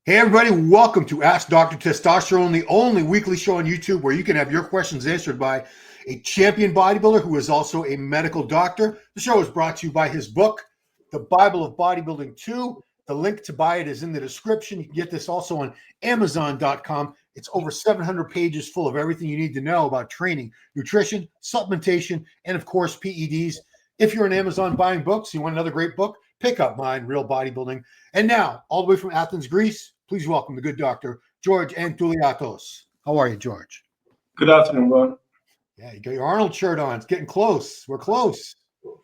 Hey everybody, welcome to Ask Dr. Testosterone, the only weekly show on YouTube where you can have your questions answered by a champion bodybuilder who is also a medical doctor. The show is brought to you by his book, The Bible of Bodybuilding 2. The link to buy it is in the description. You can get this also on Amazon.com. It's over 700 pages full of everything you need to know about training, nutrition, supplementation, and of course, PEDs. If you're on Amazon buying books, you want another great book, pick up mine, Real Bodybuilding. And now, all the way from Athens, Greece, please welcome the good doctor, George and Touliatos. How are you, George? Good afternoon, Ron. Yeah, you got your Arnold shirt on. It's getting close. We're close.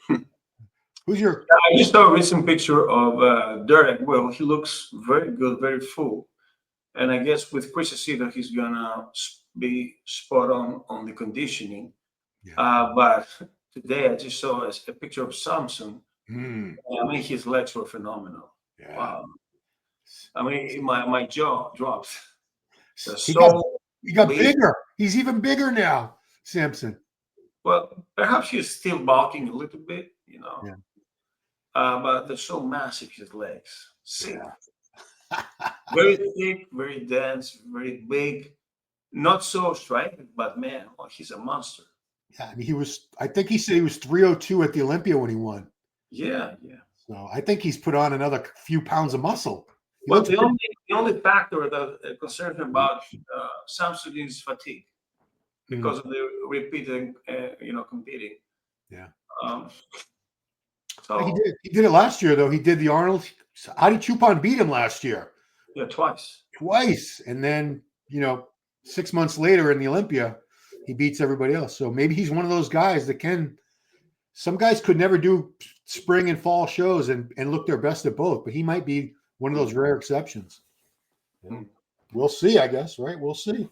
Who's your... I just saw a recent picture of Derek. Well, he looks very good, very full. And I guess with Chris Aceto, he's going to be spot on the conditioning. Yeah. But today I just saw a picture of Samson. I mean, his legs were phenomenal. Yeah. Wow. I mean, my jaw dropped. He got bigger. He's even bigger now, Samson. Well, perhaps he's still bulking a little bit, you know. Yeah. But they're so massive, his legs. Sick. Yeah. Very thick, very dense, very big. Not so striking, but man, oh, he's a monster. Yeah, I mean, I think he said he was 302 at the Olympia when he won. Yeah, yeah. So I think he's put on another few pounds of muscle. Well, the only factor that concerns me about Samson is fatigue because of the repeating, competing. Yeah. So he did it last year though. He did the Arnold. Adi Chupon beat him last year. Yeah, twice. And then 6 months later in the Olympia, he beats everybody else. So maybe he's one of those guys that can. Some guys could never do spring and fall shows and look their best at both, but he might be one of those rare exceptions. Yeah. We'll see, I guess, right? We'll see.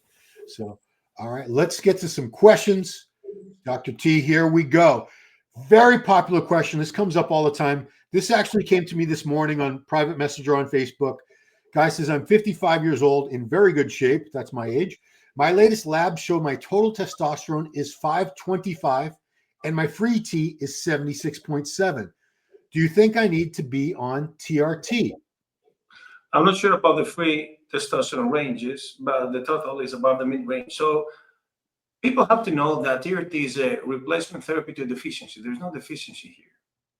So, all right, let's get to some questions. Dr. T, here we go. Very popular question. This comes up all the time. This actually came to me this morning on private messenger on Facebook. Guy says, I'm 55 years old, in very good shape. That's my age. My latest lab showed my total testosterone is 525 and my free T is 76.7. Do you think I need to be on TRT? I'm not sure about the free testosterone ranges, but the total is above the mid-range. So people have to know that TRT is a replacement therapy to deficiency. There's no deficiency here.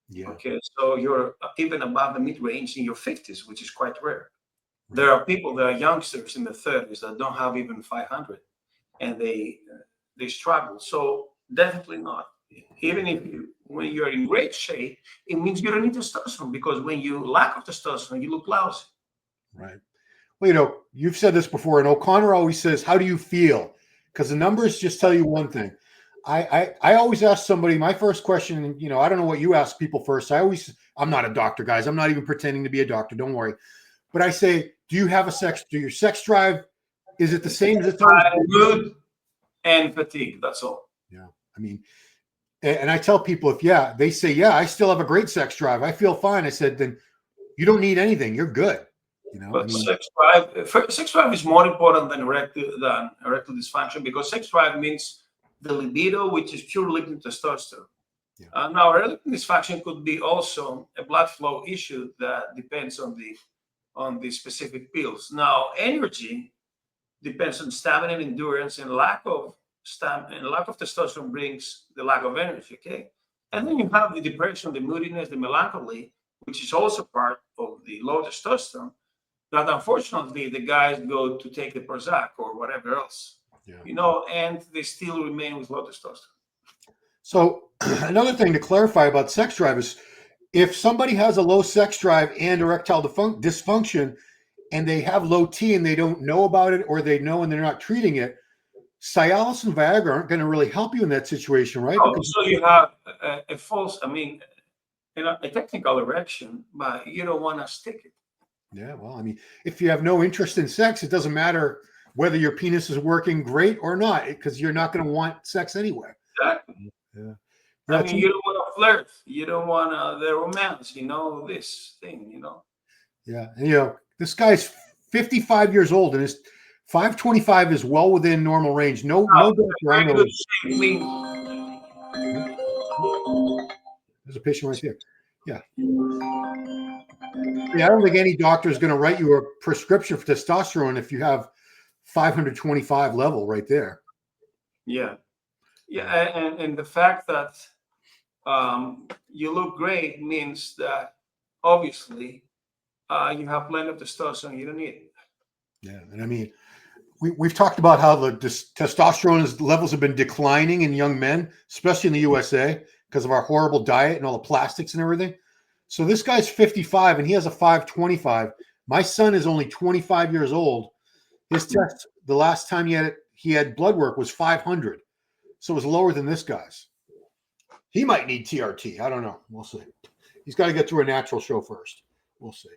Yeah. Okay, so you're even above the mid-range in your 50s, which is quite rare. Right. There are people that are youngsters in the 30s that don't have even 500, and they struggle. So definitely not. Even when you're in great shape, it means you don't need testosterone, because when you lack of testosterone, you look lousy. Right. Well, you've said this before, and O'Connor always says, how do you feel? Because the numbers just tell you one thing. I always ask somebody, my first question, I don't know what you ask people first. I'm not a doctor, guys. I'm not even pretending to be a doctor. Don't worry. But I say, do your sex drive, is it the same as it's always been? Mood and fatigue. That's all. Yeah. I mean, and I tell people they say, I still have a great sex drive. I feel fine. I said, then you don't need anything. You're good. But sex drive is more important than erectile dysfunction, because sex drive means the libido, which is pure liquid testosterone. Yeah. Now, erectile dysfunction could be also a blood flow issue that depends on the specific pills. Now, energy depends on stamina and endurance, and lack of stamina and lack of testosterone brings the lack of energy. Okay, and then you have the depression, the moodiness, the melancholy, which is also part of the low testosterone. That unfortunately the guys go to take the Prozac or whatever else, and they still remain with low testosterone. So another thing to clarify about sex drive is, if somebody has a low sex drive and erectile dysfunction, and they have low T and they don't know about it, or they know and they're not treating it, Cialis and Viagra aren't going to really help you in that situation, right? So you have a false, a technical erection, but you don't want to stick it. Yeah, well, if you have no interest in sex, it doesn't matter whether your penis is working great or not, because you're not going to want sex anyway. Exactly. Yeah. You don't want to flirt. You don't want the romance, this thing, Yeah. And, this guy's 55 years old, and his 525 is well within normal range. No doctor I know. There's a patient right there. Yeah. Yeah, I don't think any doctor is going to write you a prescription for testosterone if you have 525 level right there. Yeah. Yeah. And the fact that you look great means that obviously you have plenty of testosterone you don't need. Yeah. And I mean, we've talked about how the testosterone levels have been declining in young men, especially in the USA, because of our horrible diet and all the plastics and everything. So this guy's 55 and he has a 525. My son is only 25 years old. His test, the last time he had blood work was 500. So it was lower than this guy's. He might need TRT. I don't know. We'll see. He's got to get through a natural show first. We'll see.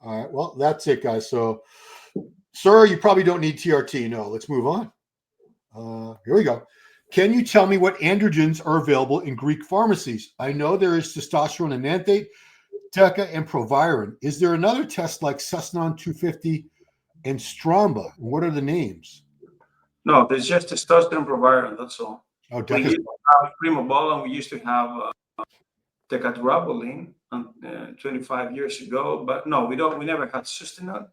All right. Well, that's it, guys. So, sir, you probably don't need TRT. No, let's move on. Here we go. Can you tell me what androgens are available in Greek pharmacies? I know there is testosterone enanthate, Deca and Proviron. Is there another test like Sustanon 250 and stromba? What are the names? No, there's just testosterone Proviron. That's all. Oh, We Deca's. used to have Primabol, and we used to have Decatrabolin 25 years ago. But no, we don't. We never had Sustanon.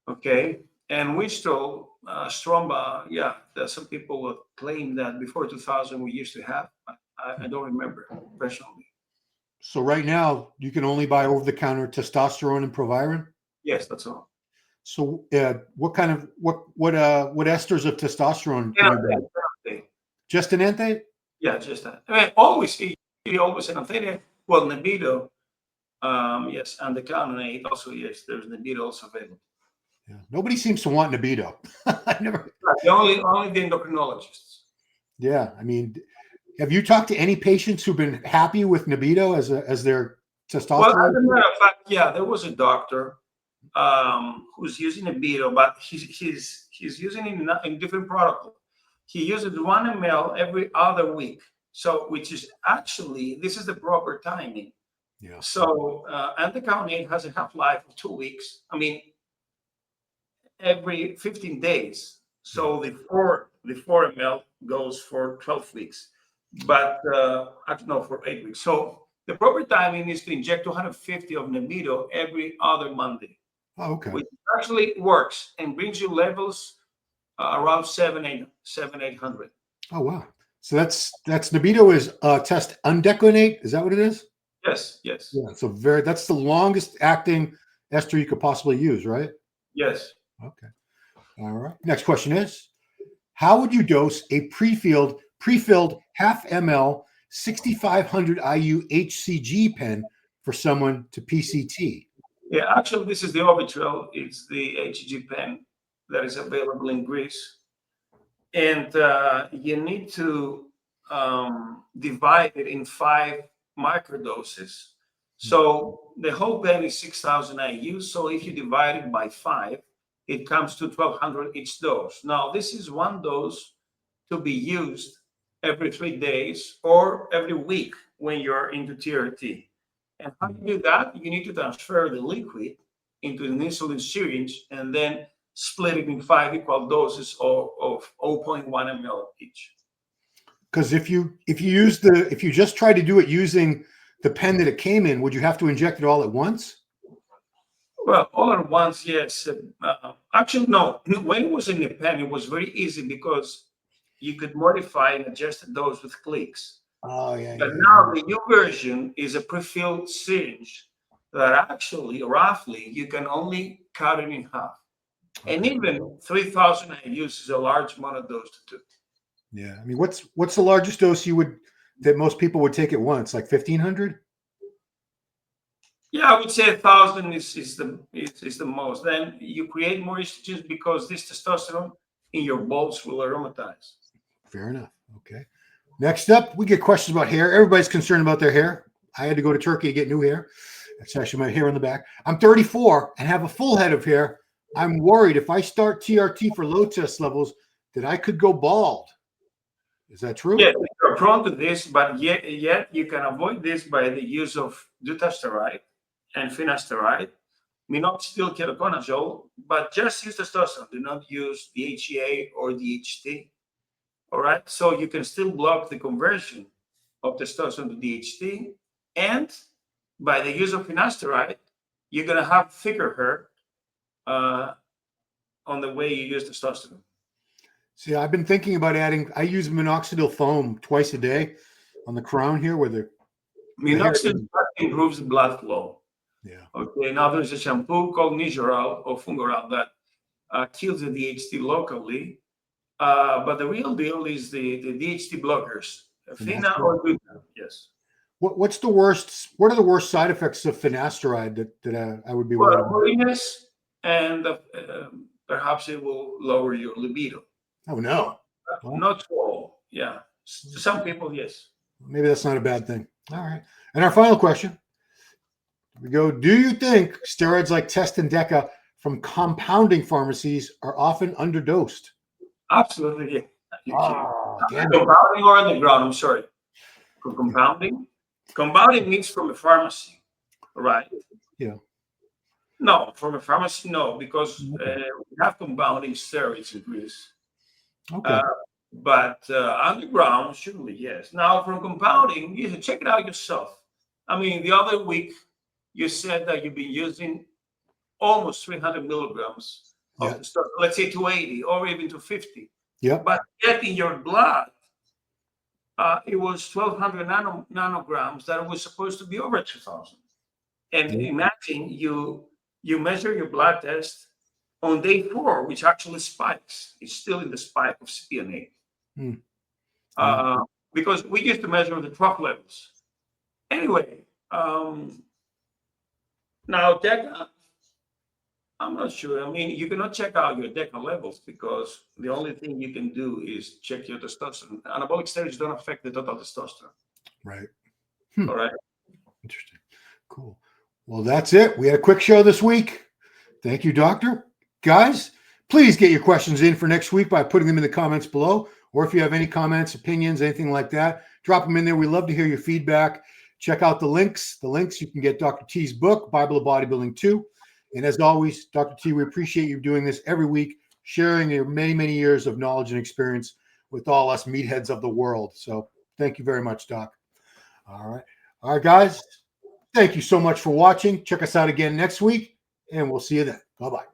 Okay, and Winstrol, Stromba. Yeah, there's some people will claim that before 2000 we used to have. I don't remember personally. So right now you can only buy over-the-counter testosterone and Proviron. Yes, that's all. So what kind of what esters of testosterone? Enanthate. Just enanthate? Yeah, just that. I mean, always enanthate. Well, Nebido, yes, and the Canonate also. Yes, there's Nebido also available. Yeah. Nobody seems to want Nebido. I never. Only the endocrinologists. Yeah, I mean, have you talked to any patients who've been happy with Nebido as their testosterone? Well, as a matter of fact, yeah, there was a doctor who's using Nebido, but he's using it in different protocol. He uses 1 ml every other week. So, which is actually, this is the proper timing. Yeah. So, anticounate has a half-life of 2 weeks. I mean, every 15 days. So the 4 ml goes for 12 weeks, but actually no, for 8 weeks. So the proper timing is to inject 250 of Nebido every other Monday. Oh, okay. Which actually works and brings you levels around 800. Oh, wow. So that's Nebido is test undeconate. Is that what it is? Yes. Yeah. So that's the longest acting ester you could possibly use, right? Yes. Okay. All right. Next question is, how would you dose a pre-filled half ml 6500 IU HCG pen for someone to PCT? Yeah, actually, this is the Orbitrel. It's the HCG pen that is available in Greece. And you need to divide it in 5 microdoses. So the whole pen is 6,000 IU. So if you divide it by 5, it comes to 1,200 each dose. Now, this is one dose to be used every 3 days or every week when you're into TRT. And how you do that? You need to transfer the liquid into an insulin syringe and then split it in 5 equal doses of 0.1 ml each. Because if you just try to do it using the pen that it came in, would you have to inject it all at once? Well, all at once, yes. Actually, no. When it was in the pen, it was very easy because you could modify and adjust the dose with clicks. Oh, yeah. But now the new version is a pre-filled syringe that actually, roughly, you can only cut it in half. Okay. And even 3,000 IUs is a large amount of dose to do. Yeah. I mean, what's the largest dose that most people would take at once? Like 1,500? Yeah, I would say 1,000 is the most. Then you create more estrogens because this testosterone in your balls will aromatize. Fair enough. Okay. Next up, we get questions about hair. Everybody's concerned about their hair. I had to go to Turkey to get new hair. That's actually my hair in the back. I'm 34 and have a full head of hair. I'm worried if I start TRT for low test levels that I could go bald. Is that true? Yeah, you're prone to this, but yet you can avoid this by the use of dutasteride and finasteride, minoxidil ketoconazole, but just use testosterone. Do not use DHEA or DHT. All right, so you can still block the conversion of testosterone to DHT, and by the use of finasteride, you're going to have thicker hair on the way you use testosterone. See, I've been thinking about adding, I use minoxidil foam twice a day on the crown here where the Minoxidil improves the blood flow. Yeah. Okay. Now there's a shampoo called Nizoral or Fungoral that kills the DHT locally. But the real deal is the DHT blockers. Fina or Duta. Yes. What's the worst? What are the worst side effects of finasteride that I would be worried about? Weakness, and perhaps it will lower your libido. Oh no. Not for all. Yeah. To some people, yes. Maybe that's not a bad thing. All right. And our final question. We go, do you think steroids like Test and Deca from compounding pharmacies are often underdosed? Absolutely. Yeah. Compounding or underground, I'm sorry. For compounding? Compounding means from a pharmacy, right? Yeah. No, from a pharmacy, no, because we have compounding steroids in Greece. Okay. But underground, surely, yes. Now, from compounding, you should check it out yourself. I mean, the other week, you said that you've been using almost 300 milligrams of the stuff, let's say 280 or even 250. Yeah. But yet in your blood, it was 1,200 nanograms that was supposed to be over 2,000. And imagine you measure your blood test on day 4, which actually spikes. It's still in the spike of CPNA. Because we used to measure the trough levels. Anyway, now Deca, I'm not sure. I mean, you cannot check out your Deca levels because the only thing you can do is check your testosterone. Anabolic steroids don't affect the total testosterone. Right. All right. Interesting. Cool. Well, that's it. We had a quick show this week. Thank you, Doctor. Guys, please get your questions in for next week by putting them in the comments below. Or if you have any comments, opinions, anything like that, drop them in there. We love to hear your feedback. Check out the links. The links, you can get Dr. T's book, Bible of Bodybuilding 2. And as always, Dr. T, we appreciate you doing this every week, sharing your many, many years of knowledge and experience with all us meatheads of the world. So thank you very much, Doc. All right. All right, guys. Thank you so much for watching. Check us out again next week, and we'll see you then. Bye-bye.